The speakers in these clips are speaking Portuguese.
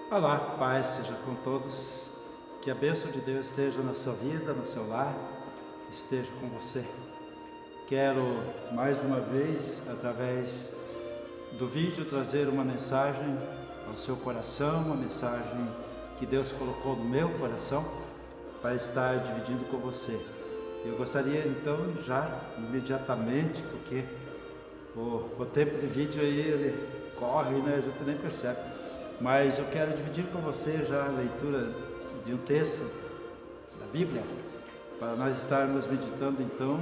Olá, paz seja com todos, que a bênção de Deus esteja na sua vida, no seu lar, esteja com você. Quero mais uma vez, através do vídeo, trazer uma mensagem ao seu coração, uma mensagem que Deus colocou no meu coração para estar dividindo com você. Eu gostaria então já imediatamente, porque o tempo de vídeo aí ele corre, né? A gente nem percebe. Mas eu quero dividir com você já a leitura de um texto da Bíblia, para nós estarmos meditando então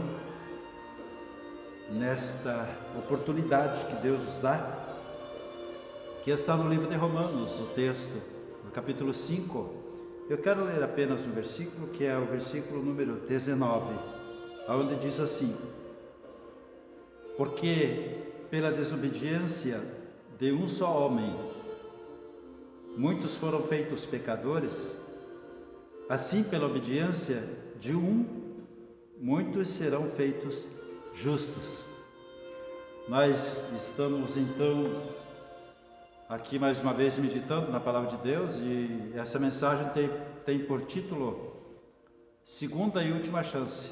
nesta oportunidade que Deus nos dá, que está no livro de Romanos, o texto, no capítulo 5. Eu quero ler apenas um versículo, que é o versículo número 19, onde diz assim: porque pela desobediência de um só homem, muitos foram feitos pecadores, assim pela obediência de um, muitos serão feitos justos. Nós estamos então aqui mais uma vez meditando na Palavra de Deus, e essa mensagem tem por título Segunda e Última Chance.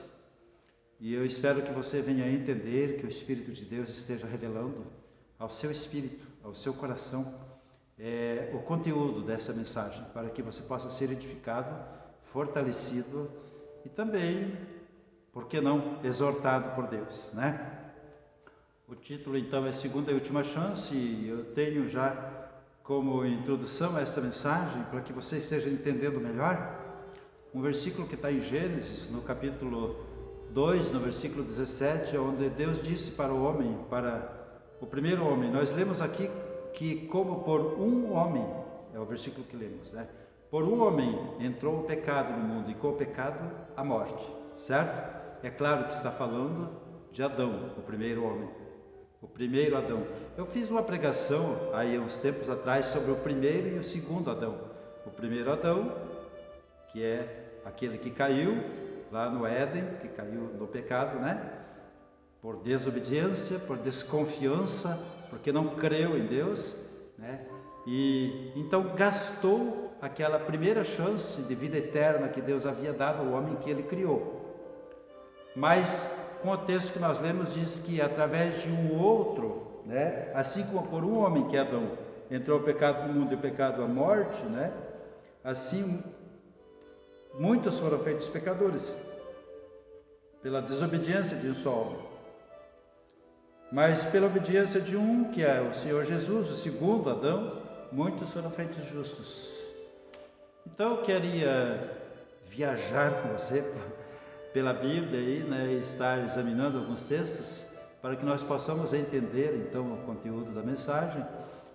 E eu espero que você venha a entender, que o Espírito de Deus esteja revelando ao seu espírito, ao seu coração, o conteúdo dessa mensagem, para que você possa ser edificado, fortalecido e também, por que não, exortado por Deus, né? O título então é Segunda e Última Chance, e eu tenho já como introdução a essa mensagem, para que você esteja entendendo melhor, um versículo que está em Gênesis, no capítulo 2, no versículo 17, onde Deus disse para o homem, para o primeiro homem. Nós lemos aqui que como por um homem, é o versículo que lemos, né? Por um homem entrou o pecado no mundo, e com o pecado a morte, certo? É claro que está falando de Adão, o primeiro homem, o primeiro Adão. Eu fiz uma pregação aí uns tempos atrás sobre o primeiro e o segundo Adão. O primeiro Adão, que é aquele que caiu lá no Éden, que caiu no pecado, né? Por desobediência, por desconfiança, porque não creu em Deus, né? E então gastou aquela primeira chance de vida eterna que Deus havia dado ao homem que ele criou. Mas com o texto que nós lemos diz que através de um outro, né? Assim como por um homem, que é Adão, entrou o pecado no mundo e o pecado a morte, né? Assim muitos foram feitos pecadores pela desobediência de um só homem. Mas pela obediência de um, que é o Senhor Jesus, o segundo Adão, muitos foram feitos justos. Então eu queria viajar com você pela Bíblia aí, né, e estar examinando alguns textos para que nós possamos entender então o conteúdo da mensagem.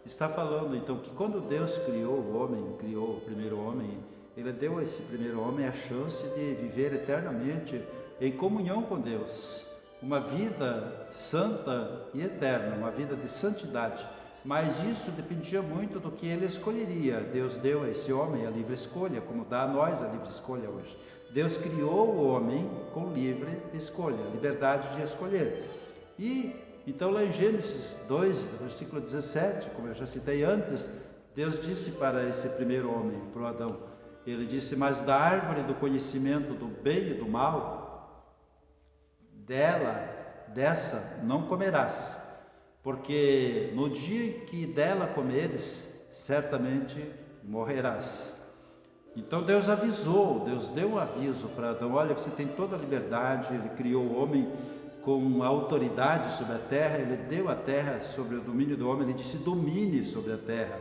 Está falando então que quando Deus criou o homem, criou o primeiro homem, Ele deu a esse primeiro homem a chance de viver eternamente em comunhão com Deus. Uma vida santa e eterna, uma vida de santidade. Mas isso dependia muito do que ele escolheria. Deus deu a esse homem a livre escolha, como dá a nós a livre escolha hoje. Deus criou o homem com livre escolha, liberdade de escolher. E então lá em Gênesis 2, versículo 17, como eu já citei antes, Deus disse para esse primeiro homem, para o Adão, ele disse: mas da árvore do conhecimento do bem e do mal, dessa não comerás, porque no dia em que dela comeres, certamente morrerás. Então Deus avisou, Deus deu um aviso para Adão: olha, você tem toda a liberdade. Ele criou o homem com autoridade sobre a terra, ele deu a terra sobre o domínio do homem, ele disse: domine sobre a terra.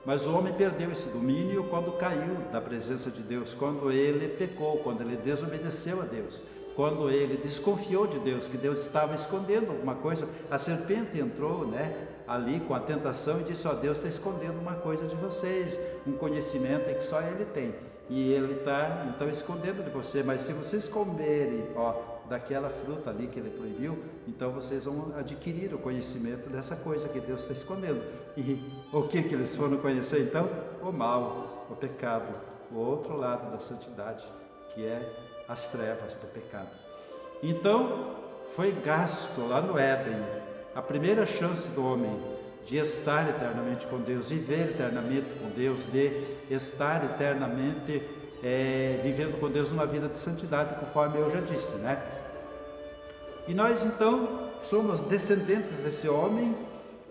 Mas o homem perdeu esse domínio quando caiu da presença de Deus, quando ele pecou, quando ele desobedeceu a Deus, quando ele desconfiou de Deus, que Deus estava escondendo alguma coisa. A serpente entrou, né, ali com a tentação e disse: ó, Deus está escondendo uma coisa de vocês, um conhecimento que só Ele tem, e Ele está então escondendo de você. Mas se vocês comerem, ó, daquela fruta ali que Ele proibiu, então vocês vão adquirir o conhecimento dessa coisa que Deus está escondendo. E o que eles foram conhecer então? O mal, o pecado, o outro lado da santidade, que é as trevas do pecado. Então foi gasto lá no Éden a primeira chance do homem de estar eternamente com Deus, viver eternamente com Deus, de estar eternamente vivendo com Deus uma vida de santidade, conforme eu já disse, né? E nós então somos descendentes desse homem,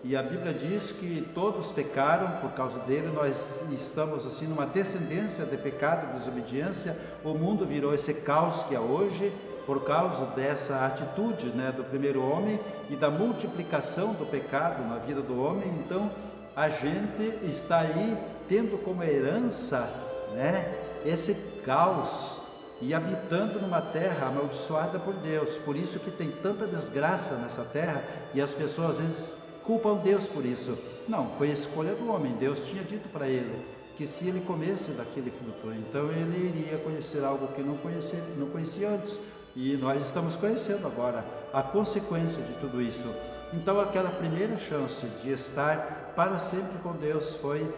e a Bíblia diz que todos pecaram por causa dele. Nós estamos assim numa descendência de pecado e desobediência. O mundo virou esse caos que é hoje, por causa dessa atitude, né, do primeiro homem e da multiplicação do pecado na vida do homem. Então a gente está aí tendo como herança, né, esse caos e habitando numa terra amaldiçoada por Deus. Por isso que tem tanta desgraça nessa terra, e as pessoas às vezes culpam Deus por isso. Não, foi a escolha do homem. Deus tinha dito para ele que se ele comesse daquele fruto, então ele iria conhecer algo que não conhecia antes. E nós estamos conhecendo agora a consequência de tudo isso. Então aquela primeira chance de estar para sempre com Deus foi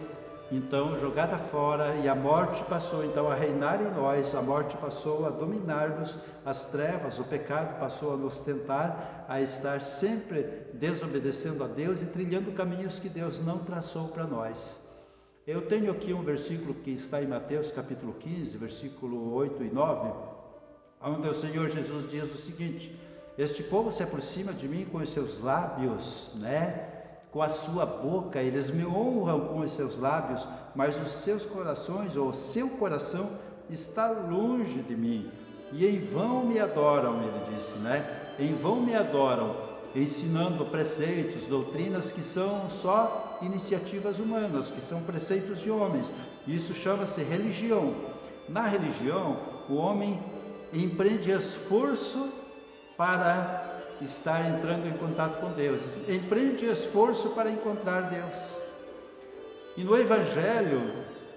então jogada fora, e a morte passou então a reinar em nós, a morte passou a dominar-nos, as trevas, o pecado passou a nos tentar, a estar sempre desobedecendo a Deus e trilhando caminhos que Deus não traçou para nós. Eu tenho aqui um versículo que está em Mateus capítulo 15, versículo 8 e 9, onde o Senhor Jesus diz o seguinte: este povo se aproxima de mim com os seus lábios, né? Com a sua boca, eles me honram com os seus lábios, mas os seus corações, ou o seu coração, está longe de mim, e em vão me adoram, ele disse, né? Em vão me adoram, ensinando preceitos, doutrinas que são só iniciativas humanas, que são preceitos de homens. Isso chama-se religião. Na religião, o homem empreende esforço para estar entrando em contato com Deus, empreende esforço para encontrar Deus. E no Evangelho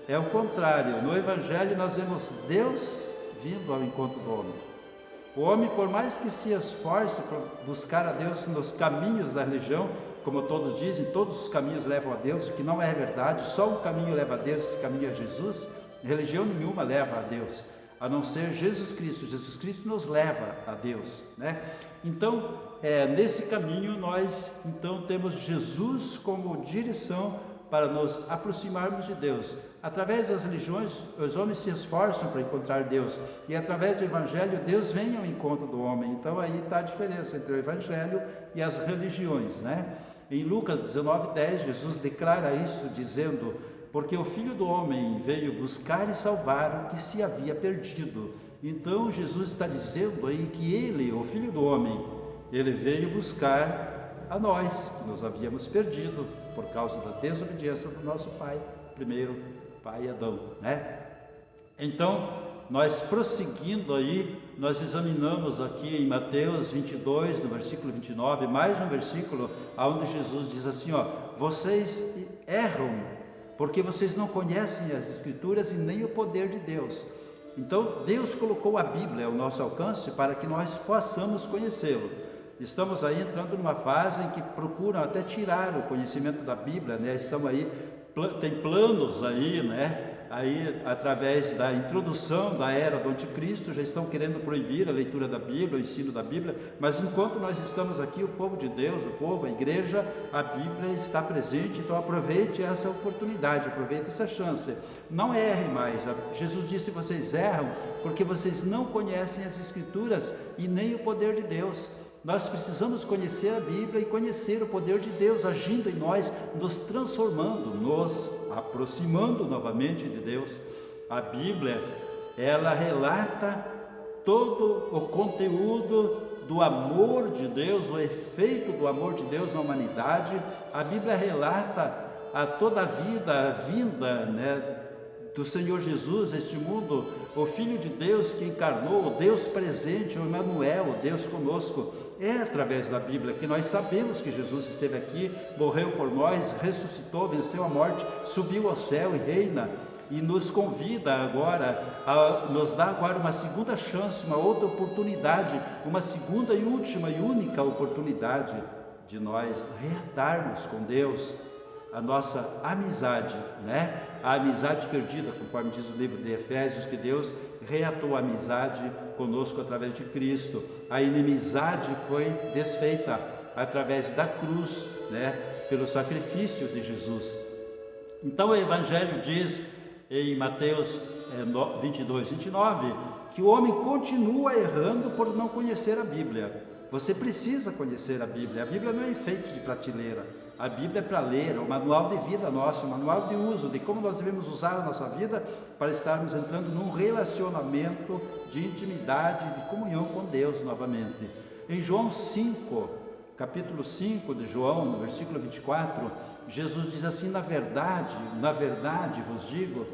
é o contrário. No Evangelho nós vemos Deus vindo ao encontro do homem. O homem, por mais que se esforce por buscar a Deus nos caminhos da religião, como todos dizem, todos os caminhos levam a Deus, o que não é verdade. Só um caminho leva a Deus, esse caminho é Jesus. Religião nenhuma leva a Deus, a não ser Jesus Cristo. Jesus Cristo nos leva a Deus, né? Então, nesse caminho nós então temos Jesus como direção para nos aproximarmos de Deus. Através das religiões, os homens se esforçam para encontrar Deus, e através do Evangelho, Deus vem ao encontro do homem. Então aí está a diferença entre o Evangelho e as religiões, né? Em Lucas 19:10, Jesus declara isso dizendo: porque o Filho do Homem veio buscar e salvar o que se havia perdido. Então Jesus está dizendo aí que ele, o Filho do Homem, ele veio buscar a nós, que nos havíamos perdido por causa da desobediência do nosso pai, primeiro pai Adão, né? Então, nós prosseguindo aí, nós examinamos aqui em Mateus 22, no versículo 29, mais um versículo onde Jesus diz assim, ó: vocês erram porque vocês não conhecem as Escrituras e nem o poder de Deus. Então, Deus colocou a Bíblia ao nosso alcance para que nós possamos conhecê-lo. Estamos aí entrando numa fase em que procuram até tirar o conhecimento da Bíblia, né? Estão aí, tem planos aí, né? Aí, através da introdução da era do anticristo, já estão querendo proibir a leitura da Bíblia, o ensino da Bíblia, mas enquanto nós estamos aqui, o povo de Deus, o povo, a igreja, a Bíblia está presente. Então aproveite essa oportunidade, aproveite essa chance, não erre mais. Jesus disse: vocês erram porque vocês não conhecem as Escrituras e nem o poder de Deus. Nós precisamos conhecer a Bíblia e conhecer o poder de Deus agindo em nós, nos transformando, nos aproximando novamente de Deus. A Bíblia, ela relata todo o conteúdo do amor de Deus, o efeito do amor de Deus na humanidade. A Bíblia relata a toda a vida, a vinda, né, do Senhor Jesus a este mundo, o Filho de Deus que encarnou, o Deus presente, o Emmanuel, o Deus conosco. É através da Bíblia que nós sabemos que Jesus esteve aqui, morreu por nós, ressuscitou, venceu a morte, subiu ao céu e reina, e nos convida agora, nos dá agora uma segunda chance, uma outra oportunidade, uma segunda e última e única oportunidade de nós reatarmos com Deus a nossa amizade, né? A amizade perdida, conforme diz o livro de Efésios, que Deus reatou a amizade conosco através de Cristo. A inimizade foi desfeita através da cruz, né? pelo sacrifício de Jesus. Então o Evangelho diz em Mateus 22, 29, que o homem continua errando por não conhecer a Bíblia. Você precisa conhecer a Bíblia. A Bíblia não é enfeite de prateleira. A Bíblia é para ler, é o manual de vida nosso, o manual de uso, de como nós devemos usar a nossa vida para estarmos entrando num relacionamento de intimidade, de comunhão com Deus novamente. Em João 5, capítulo 5 de João, no versículo 24, Jesus diz assim: na verdade vos digo,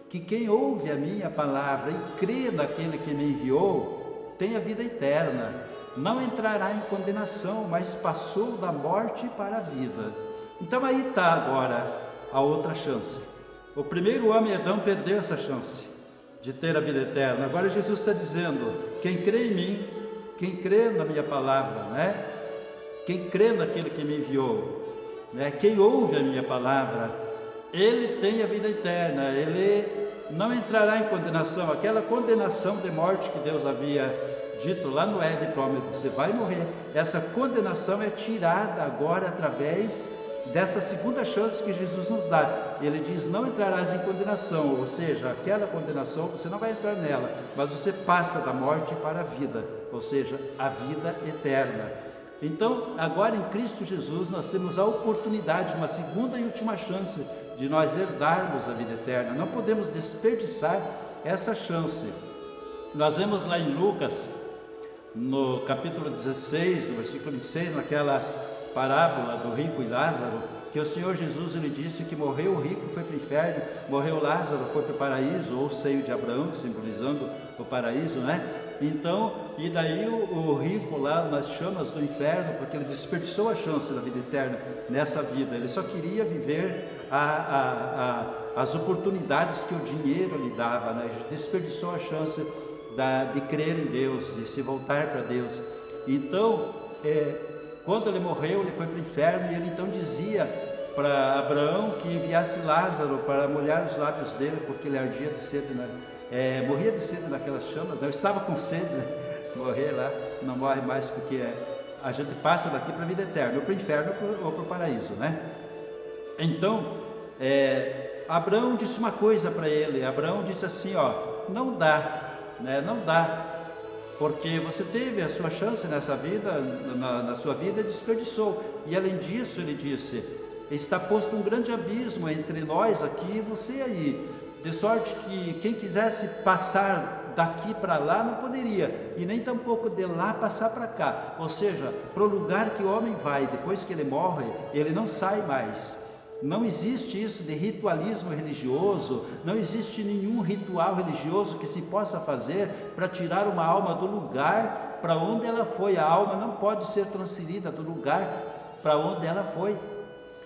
que quem ouve a minha palavra e crê naquele que me enviou, tem a vida eterna. Não entrará em condenação, mas passou da morte para a vida. Então aí está agora a outra chance. O primeiro homem, Adão, perdeu essa chance de ter a vida eterna. Agora Jesus está dizendo: quem crê em mim, quem crê na minha palavra, né? Quem crê naquele que me enviou, né? Quem ouve a minha palavra, ele tem a vida eterna, ele não entrará em condenação. Aquela condenação de morte que Deus havia dito lá no Éden para o homem: você vai morrer. Essa condenação é tirada agora através dessa segunda chance que Jesus nos dá. Ele diz: não entrarás em condenação, ou seja, aquela condenação você não vai entrar nela, mas você passa da morte para a vida, ou seja, a vida eterna. Então, agora em Cristo Jesus nós temos a oportunidade, uma segunda e última chance de nós herdarmos a vida eterna. Não podemos desperdiçar essa chance. Nós vemos lá em Lucas, no capítulo 16, no versículo 26, naquela parábola do rico e Lázaro, que o Senhor Jesus ele disse que morreu o rico, foi para o inferno, morreu Lázaro, foi para o paraíso, ou o seio de Abraão, simbolizando o paraíso, né? Então, e daí o rico lá nas chamas do inferno, porque ele desperdiçou a chance da vida eterna nessa vida, ele só queria viver as oportunidades que o dinheiro lhe dava, né? Desperdiçou a chance de crer em Deus, de se voltar para Deus. Então, quando ele morreu, ele foi para o inferno, e ele então dizia para Abraão que enviasse Lázaro para molhar os lábios dele, porque ele ardia de sede, né? Morria de sede naquelas chamas, né? Eu estava com sede, né? Morrer lá, não morre mais, porque a gente passa daqui para a vida eterna, ou para o inferno ou para o paraíso, né? Então, Abraão disse uma coisa para ele. Abraão disse assim: não dá, né? Não dá, porque você teve a sua chance nessa vida, na sua vida, e desperdiçou. E além disso, ele disse: está posto um grande abismo entre nós aqui e você aí, de sorte que quem quisesse passar daqui para lá não poderia, e nem tampouco de lá passar para cá. Ou seja, para o lugar que o homem vai depois que ele morre, ele não sai mais. Não existe isso de ritualismo religioso, não existe nenhum ritual religioso que se possa fazer para tirar uma alma do lugar para onde ela foi. A alma não pode ser transferida do lugar para onde ela foi.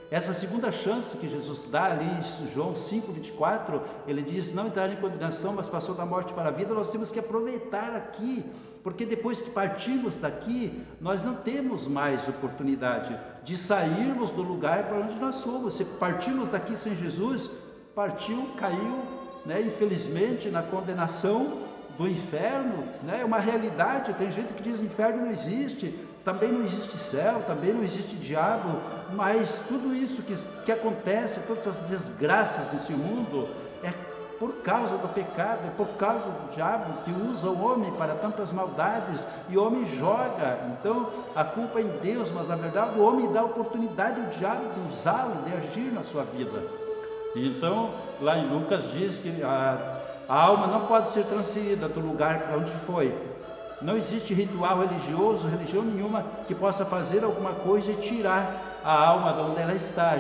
Essa segunda chance que Jesus dá ali em João 5:24, ele diz: não entrar em condenação, mas passou da morte para a vida. Nós temos que aproveitar aqui, porque depois que partimos daqui, nós não temos mais oportunidade de sairmos do lugar para onde nós fomos. Se partimos daqui sem Jesus, caiu, né, infelizmente, na condenação do inferno, né? É uma realidade. Tem gente que diz que o inferno não existe, também não existe céu, também não existe diabo, mas tudo isso que acontece, todas essas desgraças nesse mundo, é por causa do pecado, é por causa do diabo que usa o homem para tantas maldades, e o homem joga, então a culpa é em Deus, mas na verdade o homem dá oportunidade ao diabo de usá-lo, de agir na sua vida. Então lá em Lucas diz que a alma não pode ser transferida do lugar para onde foi. Não existe ritual religioso, religião nenhuma que possa fazer alguma coisa e tirar a alma de onde ela está.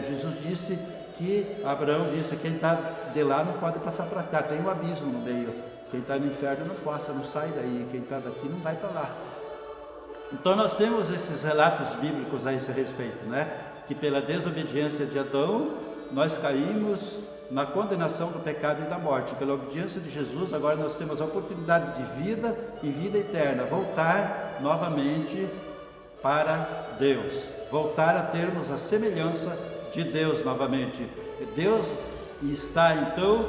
Jesus disse que, Abraão disse: quem está de lá não pode passar para cá, tem um abismo no meio. Quem está no inferno não passa, não sai daí, quem está daqui não vai para lá. Então nós temos esses relatos bíblicos a esse respeito, né? Que pela desobediência de Adão, nós caímos na condenação do pecado e da morte. Pela obediência de Jesus, agora nós temos a oportunidade de vida e vida eterna, voltar novamente para Deus, voltar a termos a semelhança de Deus novamente. Deus está então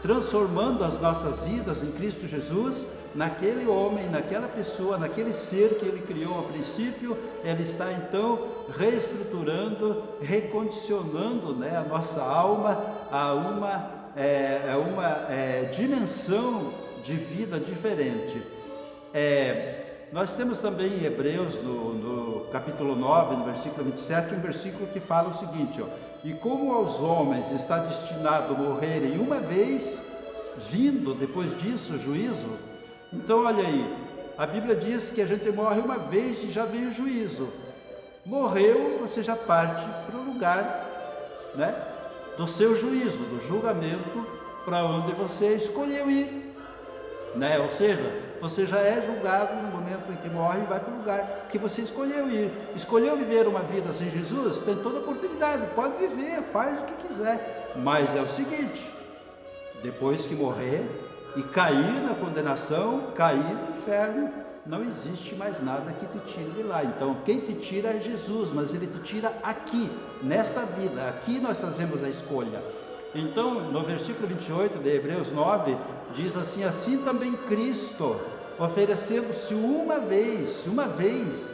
transformando as nossas vidas em Cristo Jesus, naquele homem, naquela pessoa, naquele ser que Ele criou a princípio. Ele está então reestruturando, recondicionando, né, a nossa alma a uma dimensão de vida diferente. Nós temos também em Hebreus, no capítulo 9, no versículo 27, um versículo que fala o seguinte, e como aos homens está destinado morrerem uma vez, vindo depois disso o juízo. Então olha aí, a Bíblia diz que a gente morre uma vez e já vem o juízo. Morreu, você já parte para o lugar, né, do seu juízo, do julgamento, para onde você escolheu ir, né? Ou seja, você já é julgado no momento em que morre e vai para o lugar que você escolheu ir. Escolheu viver uma vida sem Jesus? Tem toda a oportunidade, pode viver, faz o que quiser, mas é o seguinte, depois que morrer e cair na condenação, cair no inferno, não existe mais nada que te tire de lá. Então quem te tira é Jesus, mas Ele te tira aqui, nesta vida, aqui nós fazemos a escolha. Então no versículo 28 de Hebreus 9, diz assim, assim também Cristo, oferecendo-se uma vez,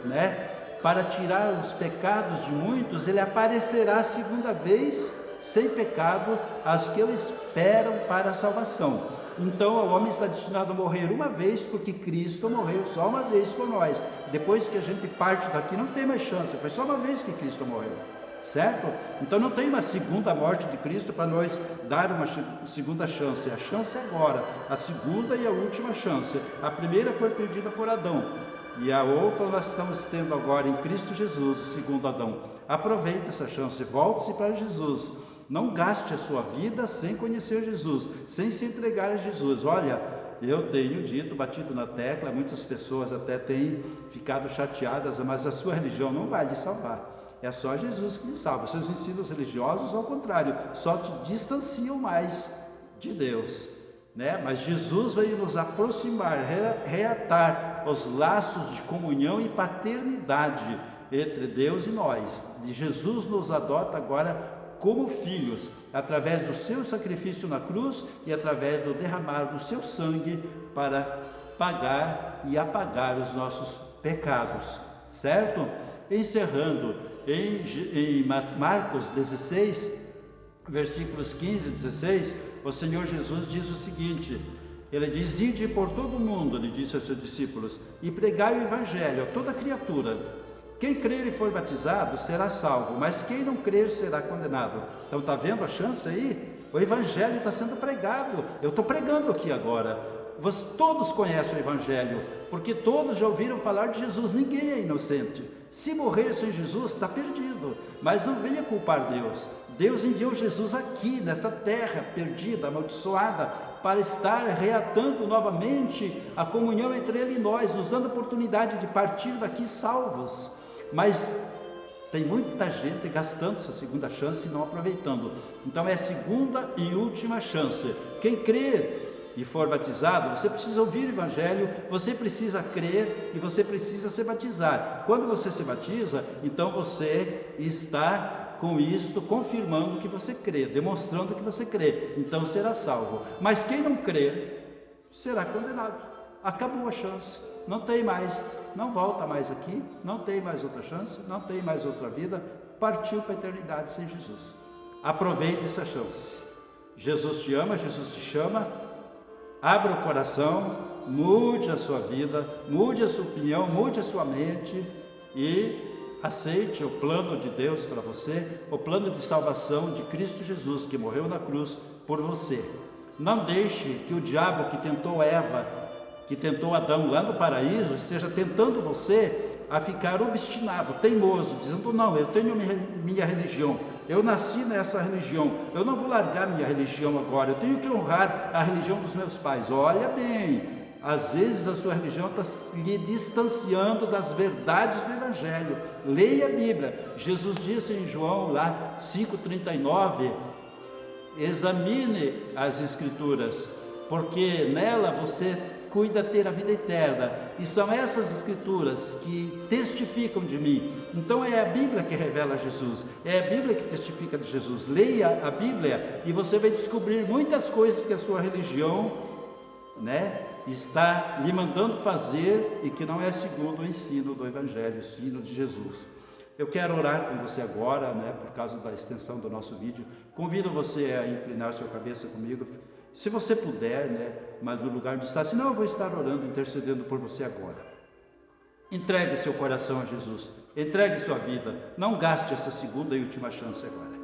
né, para tirar os pecados de muitos, Ele aparecerá a segunda vez, sem pecado, aos que o esperam para a salvação. Então o homem está destinado a morrer uma vez, porque Cristo morreu só uma vez por nós. Depois que a gente parte daqui, não tem mais chance, foi só uma vez que Cristo morreu, certo? Então não tem uma segunda morte de Cristo para nós dar uma segunda chance. A chance é agora, a segunda e a última chance. A primeira foi perdida por Adão, e a outra nós estamos tendo agora em Cristo Jesus, o segundo Adão. Aproveite essa chance, volte-se para Jesus. Não gaste a sua vida sem conhecer Jesus, sem se entregar a Jesus. Olha, eu tenho dito, batido na tecla, muitas pessoas até têm ficado chateadas, mas a sua religião não vai lhe salvar. É só Jesus que lhe salva. Os seus ensinos religiosos, ao contrário, só te distanciam mais de Deus, né? Mas Jesus veio nos aproximar, reatar os laços de comunhão e paternidade entre Deus e nós. E Jesus nos adota agora como filhos, através do seu sacrifício na cruz e através do derramar do seu sangue para pagar e apagar os nossos pecados, certo? Encerrando em Marcos 16, versículos 15 e 16, o Senhor Jesus diz o seguinte, Ele diz, ide por todo o mundo, Ele disse aos seus discípulos, e pregai o evangelho a toda criatura. Quem crer e for batizado será salvo, mas quem não crer será condenado. Então está vendo a chance aí? O evangelho está sendo pregado, eu estou pregando aqui agora. Todos conhecem o evangelho, porque todos já ouviram falar de Jesus, ninguém é inocente. Se morrer sem Jesus, está perdido, mas não venha culpar Deus. Deus enviou Jesus aqui, nessa terra perdida, amaldiçoada, para estar reatando novamente a comunhão entre Ele e nós, nos dando a oportunidade de partir daqui salvos. Mas tem muita gente gastando essa segunda chance e não aproveitando. Então é a segunda e última chance. Quem crer e for batizado, você precisa ouvir o evangelho, você precisa crer e você precisa se batizar. Quando você se batiza, então você está com isto confirmando que você crê, demonstrando que você crê, então será salvo. Mas quem não crer será condenado. Acabou a chance, não tem mais, não volta mais aqui, não tem mais outra chance, não tem mais outra vida, partiu para a eternidade sem Jesus. Aproveite essa chance. Jesus te ama, Jesus te chama. Abra o coração, mude a sua vida, mude a sua opinião, mude a sua mente e aceite o plano de Deus para você, o plano de salvação de Cristo Jesus, que morreu na cruz por você. Não deixe que o diabo que tentou Eva, que tentou Adão lá no paraíso, esteja tentando você a ficar obstinado, teimoso, dizendo, não, eu tenho minha religião, eu nasci nessa religião, eu não vou largar minha religião agora, eu tenho que honrar a religião dos meus pais. Olha bem, às vezes a sua religião está lhe distanciando das verdades do Evangelho. Leia a Bíblia. Jesus disse em João lá 5,39, examine as Escrituras, porque nela você cuida ter a vida eterna. E são essas escrituras que testificam de mim. Então é a Bíblia que revela Jesus, é a Bíblia que testifica de Jesus. Leia a Bíblia e você vai descobrir muitas coisas que a sua religião, está lhe mandando fazer e que não é segundo o ensino do Evangelho, o ensino de Jesus. Eu quero orar com você agora, por causa da extensão do nosso vídeo. Convido você a inclinar sua cabeça comigo, se você puder, mas no lugar de estar, senão eu vou estar orando, intercedendo por você agora. Entregue seu coração a Jesus, entregue sua vida, não gaste essa segunda e última chance agora.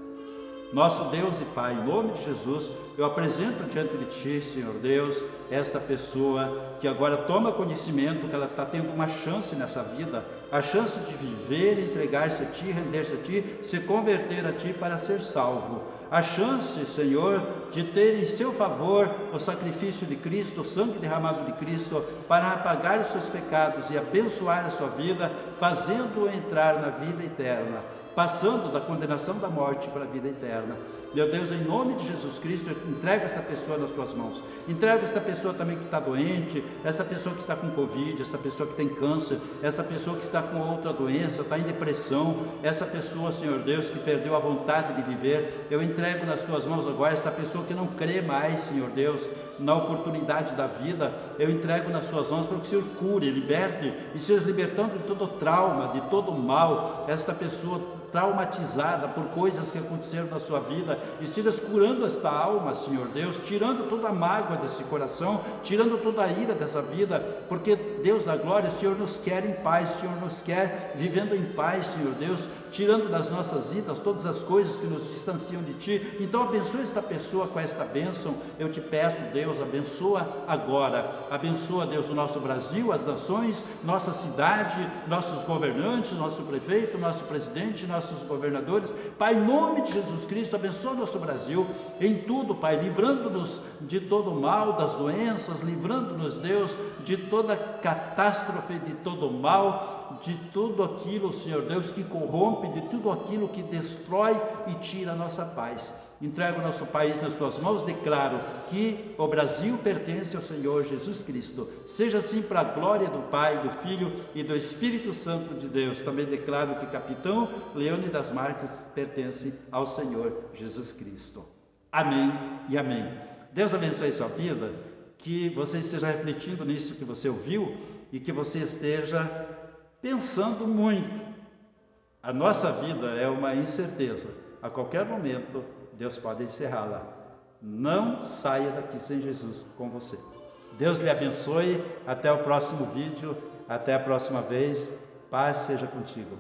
Nosso Deus e Pai, em nome de Jesus, eu apresento diante de Ti, Senhor Deus, esta pessoa que agora toma conhecimento que ela está tendo uma chance nessa vida, a chance de viver, entregar-se a Ti, render-se a Ti, se converter a Ti para ser salvo. A chance, Senhor, de ter em seu favor o sacrifício de Cristo, o sangue derramado de Cristo, para apagar os seus pecados e abençoar a sua vida, fazendo-o entrar na vida eterna, passando da condenação da morte para a vida eterna. Meu Deus, em nome de Jesus Cristo, eu entrego esta pessoa nas tuas mãos. Entrego esta pessoa também que está doente, esta pessoa que está com Covid, esta pessoa que tem câncer, esta pessoa que está com outra doença, está em depressão, essa pessoa, Senhor Deus, que perdeu a vontade de viver. Eu entrego nas tuas mãos agora esta pessoa que não crê mais, Senhor Deus, na oportunidade da vida. Eu entrego nas suas mãos para que o Senhor cure, liberte, e seja libertando de todo trauma, de todo mal, esta pessoa traumatizada por coisas que aconteceram na sua vida, estejas curando esta alma, Senhor Deus, tirando toda a mágoa desse coração, tirando toda a ira dessa vida, porque Deus da glória, o Senhor nos quer em paz, o Senhor nos quer vivendo em paz, Senhor Deus, tirando das nossas vidas todas as coisas que nos distanciam de Ti. Então abençoa esta pessoa com esta bênção, eu te peço, Deus, abençoa agora, abençoa, Deus, o nosso Brasil, as nações, nossa cidade, nossos governantes, nosso prefeito, nosso presidente, nossos governadores. Pai, em nome de Jesus Cristo, abençoa nosso Brasil em tudo, Pai, livrando-nos de todo mal, das doenças, livrando-nos, Deus, de toda catástrofe, de todo mal, de tudo aquilo, Senhor Deus, que corrompe, de tudo aquilo que destrói e tira a nossa paz. Entrego o nosso país nas tuas mãos, declaro que o Brasil pertence ao Senhor Jesus Cristo. Seja assim para a glória do Pai, do Filho e do Espírito Santo de Deus. Também declaro que Capitão Leone das Marques pertence ao Senhor Jesus Cristo. Amém e amém. Deus abençoe sua vida, que você esteja refletindo nisso que você ouviu e que você esteja pensando muito. A nossa vida é uma incerteza. A qualquer momento, Deus pode encerrá-la. Não saia daqui sem Jesus com você. Deus lhe abençoe. Até o próximo vídeo. Até a próxima vez. Paz seja contigo.